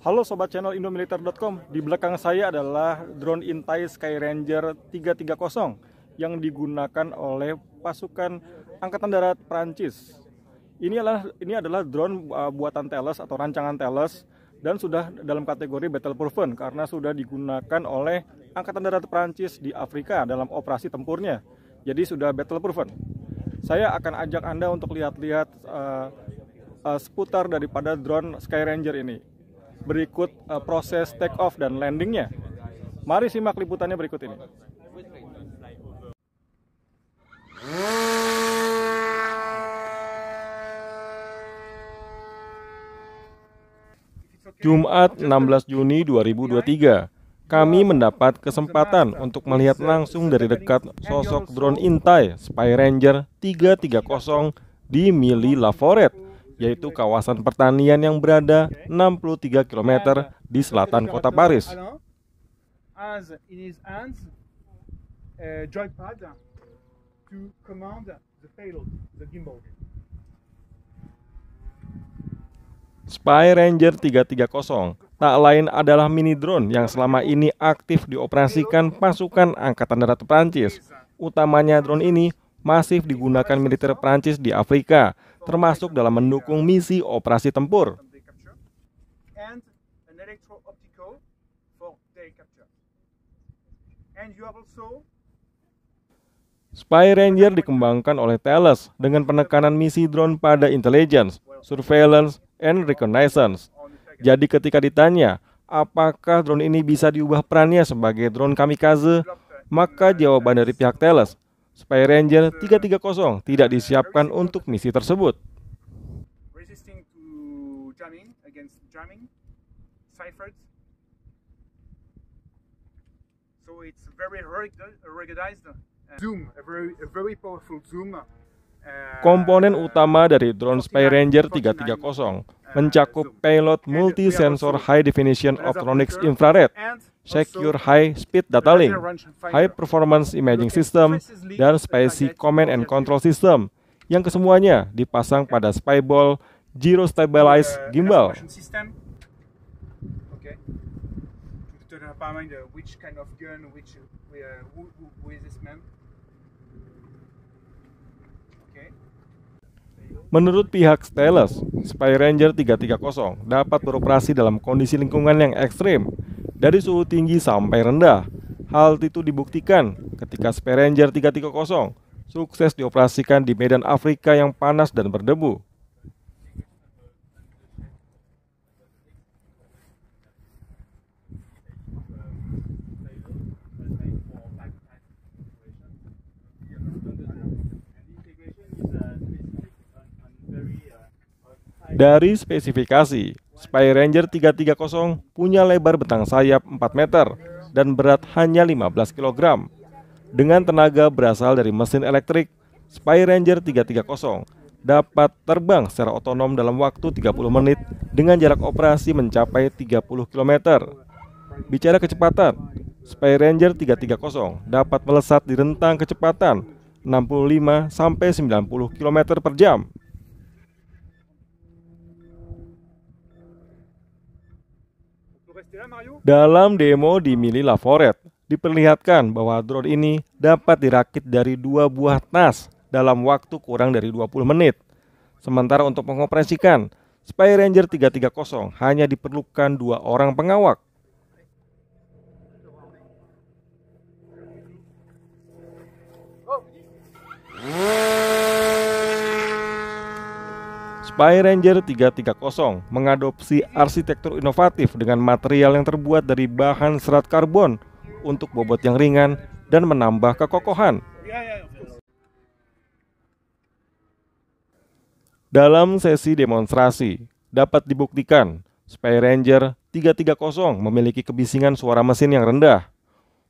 Halo Sobat channel Indomiliter.com. Di belakang saya adalah drone Intai Skyranger 330 yang digunakan oleh pasukan Angkatan Darat Prancis. Ini adalah drone buatan Thales atau rancangan Thales dan sudah dalam kategori battle proven karena sudah digunakan oleh Angkatan Darat Prancis di Afrika dalam operasi tempurnya. Jadi sudah battle proven. Saya akan ajak Anda untuk lihat-lihat seputar daripada drone Skyranger ini. Berikut proses take off dan landingnya. Mari simak liputannya berikut ini. Jumat 16 Juni 2023, kami mendapat kesempatan untuk melihat langsung dari dekat sosok drone Intai Skyranger 330 di Milly La Forêt, yaitu kawasan pertanian yang berada 63 km di selatan kota Paris. Skyranger 330 tak lain adalah mini drone yang selama ini aktif dioperasikan pasukan Angkatan Darat Prancis. Utamanya drone ini masif digunakan militer Prancis di Afrika, termasuk dalam mendukung misi operasi tempur. Skyranger dikembangkan oleh Thales dengan penekanan misi drone pada intelligence, surveillance, and reconnaissance. Jadi ketika ditanya, apakah drone ini bisa diubah perannya sebagai drone kamikaze, maka jawaban dari pihak Thales, Skyranger 330 tidak disiapkan untuk misi tersebut. Komponen utama dari drone Skyranger 330 mencakup payload multi-sensor high definition optronics infrared, secure high speed data link, high performance imaging system, dan SPICY command and control system yang kesemuanya dipasang pada Spyball gyro stabilized gimbal. Menurut pihak Thales, Skyranger 330 dapat beroperasi dalam kondisi lingkungan yang ekstrim, dari suhu tinggi sampai rendah. Hal itu dibuktikan ketika Skyranger 330 sukses dioperasikan di medan Afrika yang panas dan berdebu. Dari spesifikasi, Skyranger 330 punya lebar bentang sayap 4 meter dan berat hanya 15 kg. Dengan tenaga berasal dari mesin elektrik, Skyranger 330 dapat terbang secara otonom dalam waktu 30 menit dengan jarak operasi mencapai 30 km. Bicara kecepatan, Skyranger 330 dapat melesat di rentang kecepatan 65 sampai 90 km per jam. Dalam demo di Milly La Forêt, diperlihatkan bahwa drone ini dapat dirakit dari 2 buah tas dalam waktu kurang dari 20 menit. Sementara untuk mengoperasikan, Skyranger 330 hanya diperlukan 2 orang pengawak. Skyranger 330 mengadopsi arsitektur inovatif dengan material yang terbuat dari bahan serat karbon untuk bobot yang ringan dan menambah kekokohan. Dalam sesi demonstrasi, dapat dibuktikan Skyranger 330 memiliki kebisingan suara mesin yang rendah.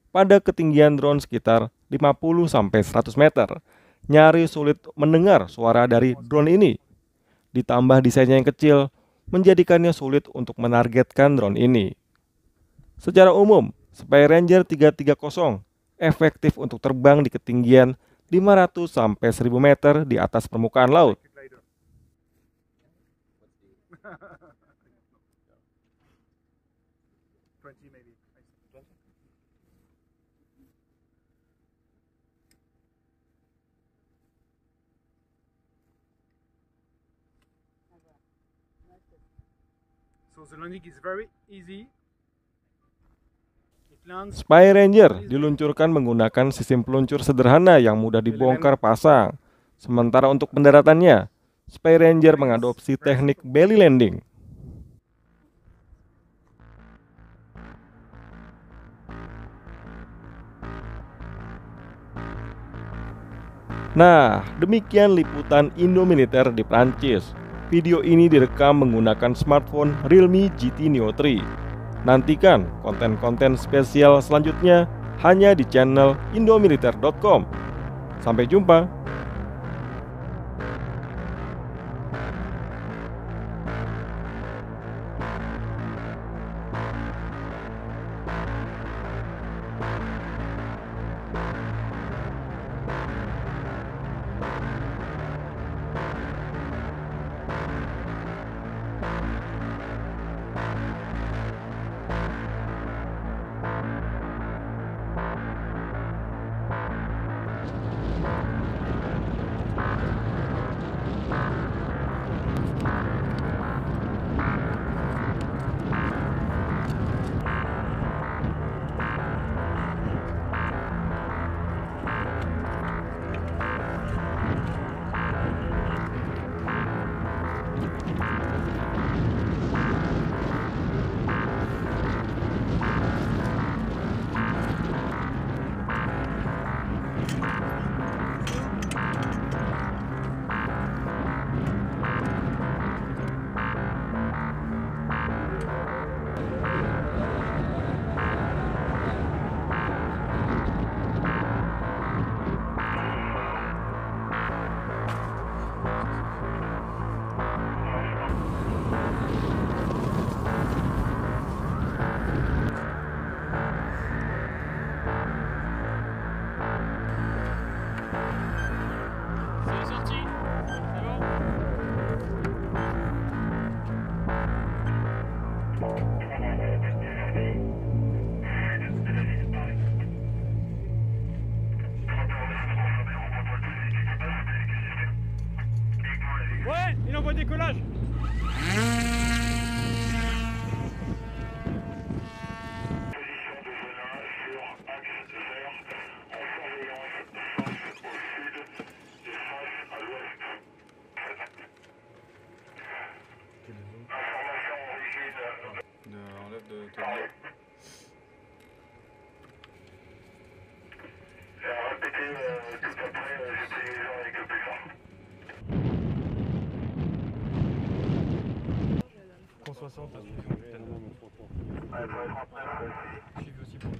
Pada ketinggian drone sekitar 50-100 meter, nyaris sulit mendengar suara dari drone ini. Ditambah desainnya yang kecil, menjadikannya sulit untuk menargetkan drone ini. Secara umum, Skyranger 330 efektif untuk terbang di ketinggian 500-1000 meter di atas permukaan laut. So the landing is very easy. It lands. Spy Ranger diluncurkan menggunakan sistem peluncur sederhana yang mudah dibongkar pasang. Sementara untuk pendaratannya, Spy Ranger mengadopsi teknik belly landing. Nah, demikian liputan Indo Militer di Prancis. Video ini direkam menggunakan smartphone Realme GT Neo 3. Nantikan konten-konten spesial selanjutnya hanya di channel indomiliter.com. Sampai jumpa. Ouais, il envoie décollage. Enlève de tourner. Répétez tout après, j'ai pris les gens avec le plus fort. 160. Ouais, 39. Suivi aussi pour